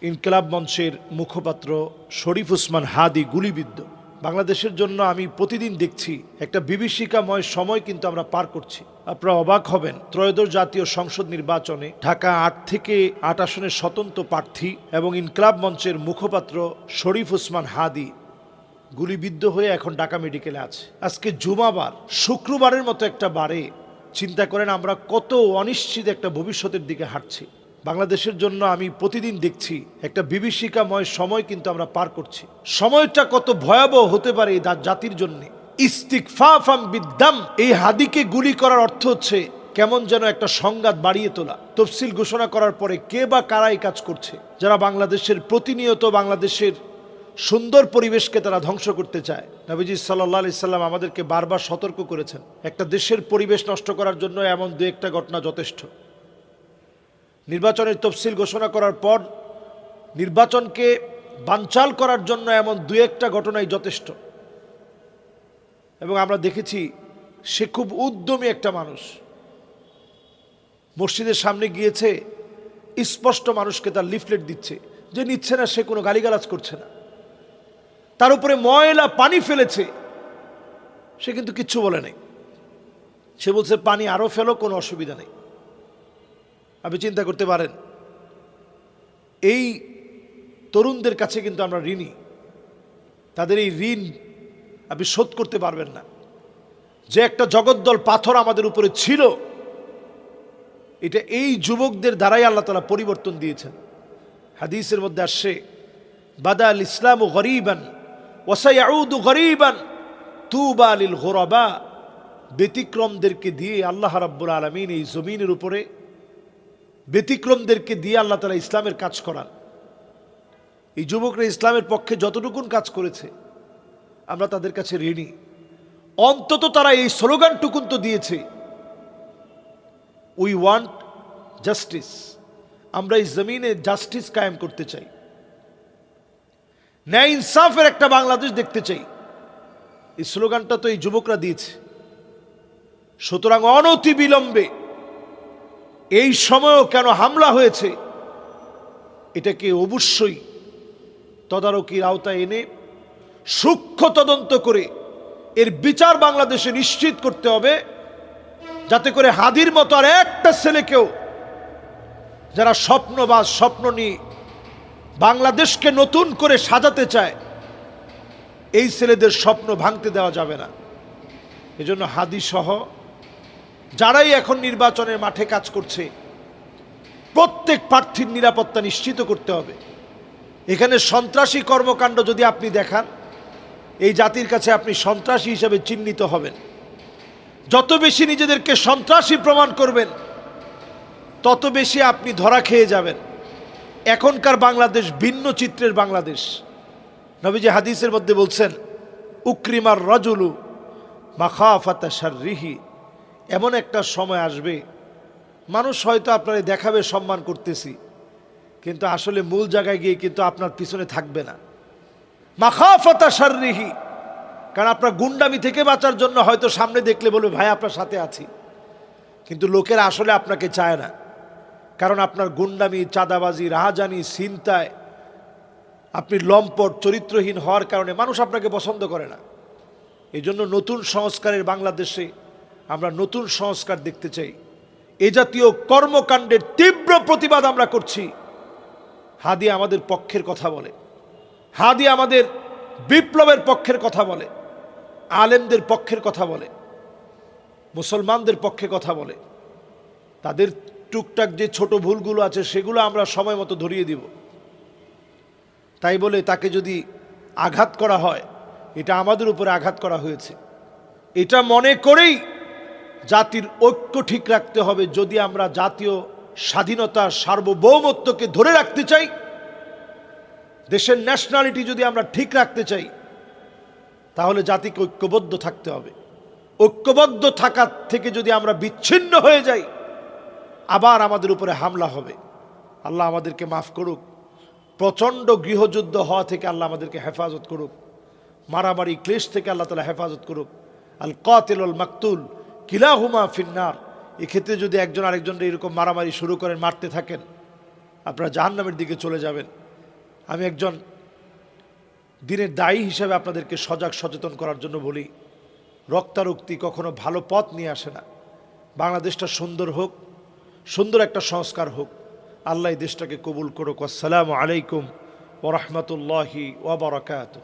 ইনকিলাব মঞ্চের মুখপাত্র শরীফ ওসমান হাদি গুলিবিদ্ধ। বাংলাদেশের জন্য আমি প্রতিদিন দেখছি একটা বিভীষিকাময় সময় কিন্তু আমরা পার করছি। আপনারা অবাক হবেন, ত্রয়োদশ জাতীয় সংসদ নির্বাচনে ঢাকা 8 থেকে 8 আসনের স্বতন্ত্র প্রার্থী এবং ইনকিলাব মঞ্চের মুখপাত্র শরীফ ওসমান হাদি গুলিবিদ্ধ হয়ে এখন ঢাকা মেডিকেলে আছে। আজকে জুমাবার, শুক্রবারের মতো একটা বারে চিন্তা করেন আমরা কত অনিশ্চিত একটা ভবিষ্যতের দিকে হাঁটছি। বাংলাদেশের জন্য আমি প্রতিদিন দেখছি একটা বিভীষিকাময় সময় কিন্তু আমরা পার করছি। সময়টা কত ভয়াবহ হতে পারে এই জাতির জন্য। ইস্তিগফাফাম বিদ্দাম, এই হাদিকে গুলি করার অর্থ হচ্ছে কেমন যেন একটা সংঘাত বাড়িয়ে তোলা। তফসিল ঘোষণা করার পরে কে বা কারা এই কাজ করছে? যারা বাংলাদেশের প্রতিনিয়ত বাংলাদেশের সুন্দর পরিবেশকে তারা ধ্বংস করতে চায়। নবীজি সাল্লাল্লাহু আলাইহি সাল্লাম আমাদেরকে বারবার সতর্ক করেছেন, একটা দেশের পরিবেশ নষ্ট করার জন্য এমন দু একটা ঘটনা যথেষ্ট। নির্বাচনের তফসিল ঘোষণা করার পর নির্বাচনকে বানচাল করার জন্য এমন দু একটা ঘটনাই যথেষ্ট। এবং আমরা দেখেছি সে খুব উদ্যমী একটা মানুষ, মসজিদের সামনে গিয়েছে, স্পষ্ট মানুষকে তার লিফলেট দিচ্ছে, যে নিচ্ছে না সে কোনো গালিগালাজ করছে না, তার উপরে ময়লা পানি ফেলেছে, সে কিন্তু কিচ্ছু বলে নাই। সে বলছে পানি আরো ফেলো, কোনো অসুবিধা নেই। আপনি চিন্তা করতে পারেন, এই তরুণদের কাছে কিন্তু আমরা ঋণী। তাদের এই ঋণ আপনি শোধ করতে পারবেন না। যে একটা জগদ্দল পাথর আমাদের উপরে ছিল, এটা এই যুবকদের দ্বারাই আল্লাহ তাআলা পরিবর্তন দিয়েছেন। হাদিসের মধ্যে আসছে, বাদা আল ইসলামু গরীবান ওয়া সায়াউদু গরীবান তুবা লিল গুরাবা। ব্যতিক্রমদেরকে দিয়ে আল্লাহ রাব্বুল আলামিন এই জমিনের উপরে ব্যতিক্রমদেরকে দিয়ে আল্লাহ তাআলা ইসলামের কাজ করান। এই যুবকরা ইসলামের পক্ষে যতটুকুন কাজ করেছে আমরা তাদের কাছে ঋণী। অন্তত তারা এই স্লোগানটুকুন তো দিয়েছে, উই ওয়ান্ট জাস্টিস, আমরা এই জমিনে জাস্টিস কায়েম করতে চাই, ন্যায় ইনসাফের একটা বাংলাদেশ দেখতে চাই। এই স্লোগানটা তো এই যুবকরা দিয়েছে। সুতরাং অনতি বিলম্বে এই সময়ও কেন হামলা হয়েছে, এটাকে অবশ্যই তদারকির আওতায় এনে সূক্ষ্ম তদন্ত করে এর বিচার বাংলাদেশে নিশ্চিত করতে হবে, যাতে করে হাদির মতো আর একটা ছেলেকেও, যারা স্বপ্নবাজ, স্বপ্ন নিয়ে বাংলাদেশকে নতুন করে সাজাতে চায়, এই ছেলেদের স্বপ্ন ভাঙতে দেওয়া যাবে না। এজন্য হাদি সহ যারাই এখন নির্বাচনের মাঠে কাজ করছে, প্রত্যেক প্রার্থীর নিরাপত্তা নিশ্চিত করতে হবে। এখানে সন্ত্রাসী কর্মকাণ্ড যদি আপনি দেখান, এই জাতির কাছে আপনি সন্ত্রাসী হিসেবে চিহ্নিত হবেন। যত বেশি নিজেদেরকে সন্ত্রাসী প্রমাণ করবেন, তত বেশি আপনি ধরা খেয়ে যাবেন। এখনকার বাংলাদেশ ভিন্ন চিত্রের বাংলাদেশ। নবীজি হাদিসের মধ্যে বলছেন, উকরিমার রাজুলু মাখাফাতা শাররিহি। এমন একটা সময় আসবে, মানুষ হয়তো আপনারে দেখাবে সম্মান করতেছি, কিন্তু আসলে মূল জায়গায় গিয়ে কিন্তু আপনার পিছনে থাকবে না। মাখাফাতা শাররিহি, কারণ আপনার গুন্ডামি থেকে বাঁচার জন্য হয়তো সামনে দেখলে বলবে ভাই আপনার সাথে আছি, কিন্তু লোকেরা আসলে আপনাকে চায় না। কারণ আপনার গুন্ডামি, চাঁদাবাজি, রাহাজানি, ছিনতাই, আপনি লম্পট, চরিত্রহীন হওয়ার কারণে মানুষ আপনাকে পছন্দ করে না। এই জন্য নতুন সংস্কারের বাংলাদেশে আমরা নতুন সংস্কার দেখতে চাই। এ জাতীয় কর্মকাণ্ডের তীব্র প্রতিবাদ আমরা করছি। হাদি আমাদের পক্ষের কথা বলে, হাদি আমাদের বিপ্লবের পক্ষের কথা বলে, আলেমদের পক্ষের কথা বলে, মুসলমানদের পক্ষে কথা বলে। তাদের টুকটাক যে ছোট ভুলগুলো আছে সেগুলো আমরা সময় মতো ধরিয়ে দিব। তাই বলে তাকে যদি আঘাত করা হয়, এটা আমাদের উপরে আঘাত করা হয়েছে, এটা মনে করেই জাতির ঐক্য ঠিক রাখতে হবে। যদি আমরা জাতীয় স্বাধীনতা, সার্বভৌমত্বকে ধরে রাখতে চাই, দেশের ন্যাশনালিটি যদি আমরা ঠিক রাখতে চাই, তাহলে জাতিকে ঐক্যবদ্ধ থাকতে হবে। ঐক্যবদ্ধ থাকার থেকে যদি আমরা বিচ্ছিন্ন হয়ে যাই, আবার আমাদের উপরে হামলা হবে। আল্লাহ আমাদেরকে মাফ করুক। প্রচণ্ড গৃহযুদ্ধ হওয়া থেকে আল্লাহ আমাদেরকে হেফাজত করুক। মারামারি, ক্লেশ থেকে আল্লাহ তাআলা হেফাজত করুক। আল কাতিল ওয়াল মাকতুল কিলাহুমা ফিন্নার। এক্ষেত্রে যদি একজন আরেকজনকে এরকম মারামারি শুরু করেন, মারতে থাকেন, আপনারা জাহান্নামের দিকে চলে যাবেন। আমি একজন দিনের দায়ী হিসেবে আপনাদেরকে সজাগ সচেতন করার জন্য বলি, রক্তারক্তি কখনো ভালো পথ নিয়ে আসে না। বাংলাদেশটা সুন্দর হোক, সুন্দর একটা সংস্কার হোক। আল্লাহ এই দেশটাকে কবুল করুক। আসসালামু আলাইকুম ওয়া রাহমাতুল্লাহি ওয়া বারাকাতুহু।